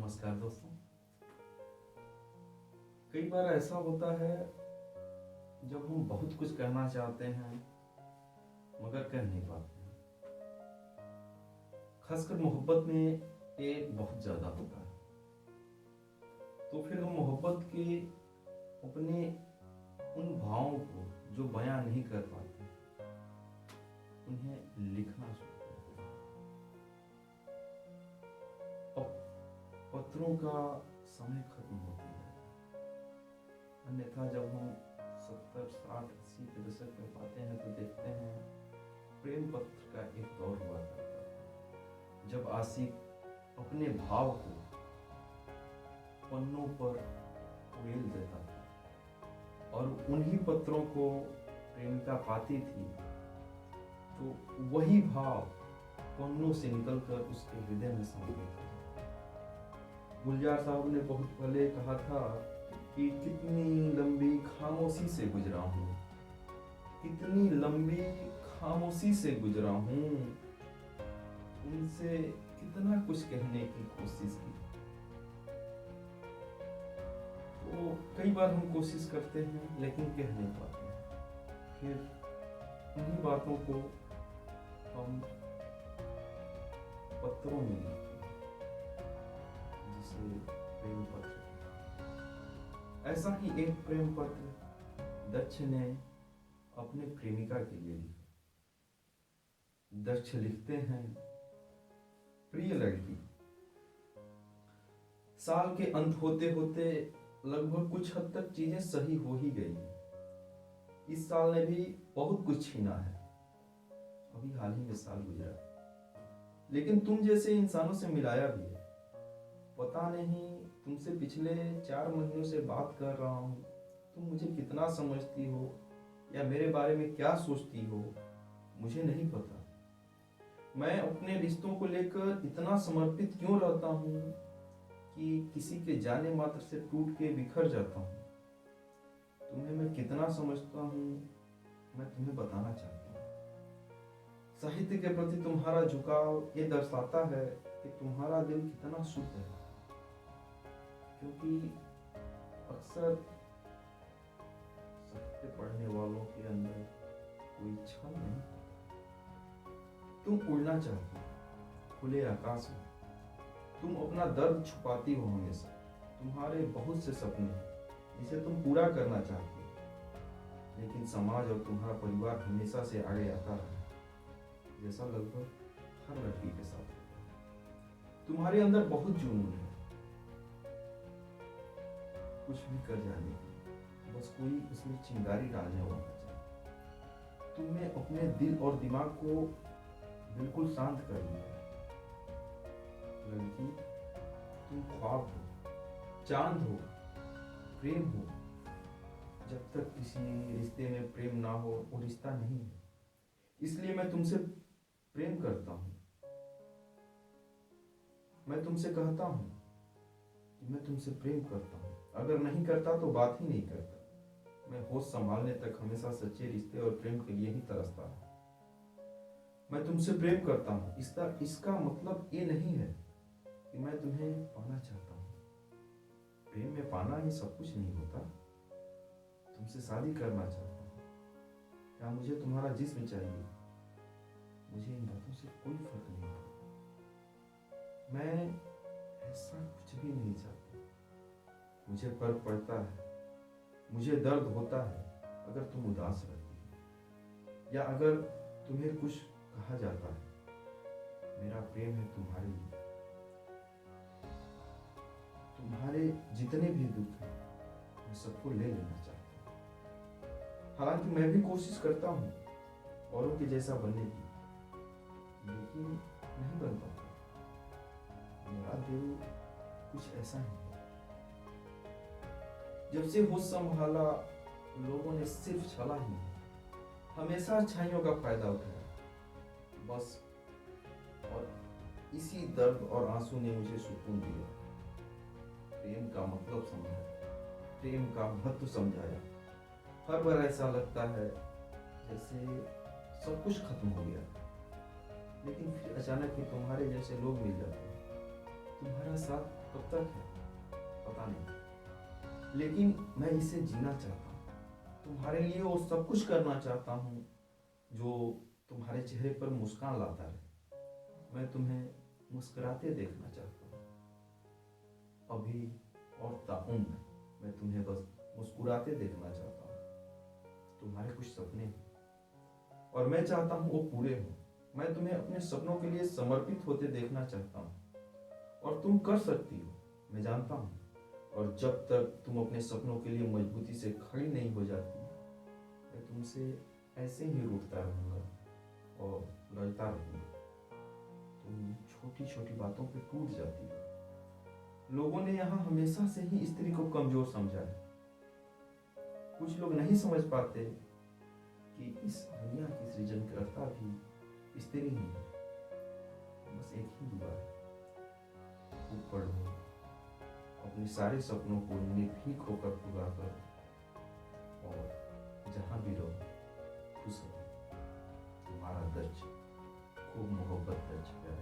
नमस्कार दोस्तों। कई बार ऐसा होता है जब हम बहुत कुछ कहना चाहते हैं मगर कह नहीं पाते हैं। खासकर मोहब्बत में ये बहुत ज़्यादा होता है। तो फिर हम मोहब्बत के अपने उन भावों को जो बयां नहीं कर पाते उन्हें लिखना शुरू करते हैं। अब पत्रों का समय खत्म होती है, अन्यथा जब हम 70, 60, 80 के दशक में पाते हैं तो देखते हैं प्रेम पत्र का एक दौर हुआ करता था जब आशिक अपने भाव को पन्नों पर उड़ेल देता था और उन्हीं पत्रों को प्रेमिका पाती थी तो वही भाव पन्नों से निकलकर उसके हृदय में समा गया। गुलजार साहब ने बहुत पहले कहा था कि कितनी लंबी खामोशी से गुजरा हूँ, कितनी लंबी खामोशी से गुजरा हूँ, उनसे कितना कुछ कहने की कोशिश की। तो कई बार हम कोशिश करते हैं लेकिन कह नहीं पाते हैं। फिर उन्हीं बातों को हम पत्रों में लिखते हैं जिसे प्रेम पत्र। ऐसा ही एक प्रेम पत्र दक्ष ने अपने प्रेमिका के लिए लिखा। दक्ष लिखते हैं, प्रिय लड़की, साल के अंत होते होते लगभग कुछ हद तक चीजें सही हो ही गई। इस साल ने भी बहुत कुछ छीना है, अभी हाल ही में साल गुजरा, लेकिन तुम जैसे इंसानों से मिलाया भी है। पता नहीं तुमसे पिछले 4 महीनों से बात कर रहा हूँ, तुम मुझे कितना समझती हो या मेरे बारे में क्या सोचती हो मुझे नहीं पता। मैं अपने रिश्तों को लेकर इतना समर्पित क्यों रहता हूँ कि किसी के जाने मात्र से टूट के बिखर जाता हूँ। तुम्हें मैं कितना समझता हूँ मैं तुम्हें बताना चाहता हूँ। साहित्य के प्रति तुम्हारा झुकाव ये दर्शाता है कि तुम्हारा दिल कितना शुद्ध है, क्योंकि अक्सर साहित्य पढ़ने वालों के अंदर कोई इच्छा नहीं होती। तुम उड़ना चाहती हो खुले आकाश में, तुम अपना दर्द छुपाती हो हमेशा। तुम्हारे बहुत से सपने हैं जिसे तुम पूरा करना चाहती हो, लेकिन समाज और तुम्हारा परिवार हमेशा से आगे आता रहा, जैसा लगभग हर लड़की के साथ होता है। तुम्हारे अंदर बहुत जुनून है, कुछ भी कर जाने की, बस कोई उसमें चिंगारी डालने वाला चाहिए। तुमने अपने दिल और दिमाग को बिल्कुल शांत कर लिया। लड़की, तुम ख्वाब हो, चांद हो, प्रेम हो। जब तक किसी रिश्ते में प्रेम ना हो वो रिश्ता नहीं है। इसलिए मैं तुमसे प्रेम करता हूँ। मैं तुमसे कहता हूँ कि मैं तुमसे प्रेम करता हूँ। अगर नहीं करता तो बात ही नहीं करता। मैं होश संभालने तक हमेशा सच्चे रिश्ते और प्रेम के लिए ही तरसता है। मैं तुमसे प्रेम करता हूँ, इसका मतलब ये नहीं है कि मैं तुम्हें पाना चाहता हूँ। प्रेम में पाना ही सब कुछ नहीं होता। तुमसे शादी करना चाहता हूँ या मुझे तुम्हारा जिस्म चाहिए, मुझे इन बातों से कोई फर्क नहीं पड़ता। मैं ऐसा कुछ भी नहीं चाहती। मुझे फर्क पड़ता है, मुझे दर्द होता है अगर तुम उदास रहती हो या अगर तुम्हें कुछ कहा जाता है। मेरा प्रेम है तुम्हारे लिए। तुम्हारे जितने भी दुख हैं मैं सबको ले लेना चाहता हूँ। हालांकि मैं भी कोशिश करता हूँ औरों के जैसा बनने की, लेकिन नहीं बन पाता। मेरा दिल कुछ ऐसा है। जब से होश संभाला लोगों ने सिर्फ छला ही नहीं, हमेशा अच्छाइयों का फायदा उठाया बस। और इसी दर्द और आंसू ने मुझे सुकून दिया। प्रेम का मतलब समझाया, प्रेम का महत्व समझाया। हर बार ऐसा लगता है जैसे सब कुछ खत्म हो गया, लेकिन फिर अचानक ही तुम्हारे जैसे लोग मिल जाते हैं तुम्हारा साथ कब तक है पता नहीं, लेकिन मैं इसे जीना चाहता हूँ। तुम्हारे लिए वो सब कुछ करना चाहता हूँ जो तुम्हारे चेहरे पर मुस्कान लाता रहे। मैं तुम्हें मुस्कुराते देखना चाहता हूँ अभी और ताउम्र। मैं तुम्हें बस मुस्कुराते देखना चाहता हूँ। तुम्हारे कुछ सपने हैं और मैं चाहता हूँ वो पूरे हों। मैं तुम्हें अपने सपनों के लिए समर्पित होते देखना चाहता हूँ और तुम कर सकती हो, मैं जानता हूँ। और जब तक तुम अपने सपनों के लिए मजबूती से खड़ी नहीं हो जाती, मैं तुमसे ऐसे ही रूठता रहूंगा और लड़ता रहूंगा। तुम छोटी छोटी बातों पे टूट जाती हो। लोगों ने यहाँ हमेशा से ही स्त्री को कमजोर समझा है। कुछ लोग नहीं समझ पाते कि इस दुनिया की सृजनकर्ता भी स्त्री ही है। बस एक ही दुआ है, खूब पढ़ो, अपने सारे सपनों को निर्भीक होकर पूरा करो और जहाँ भी रहो खुश रहो। तुम्हारा दर्ज खूब मोहब्बत दर्ज है।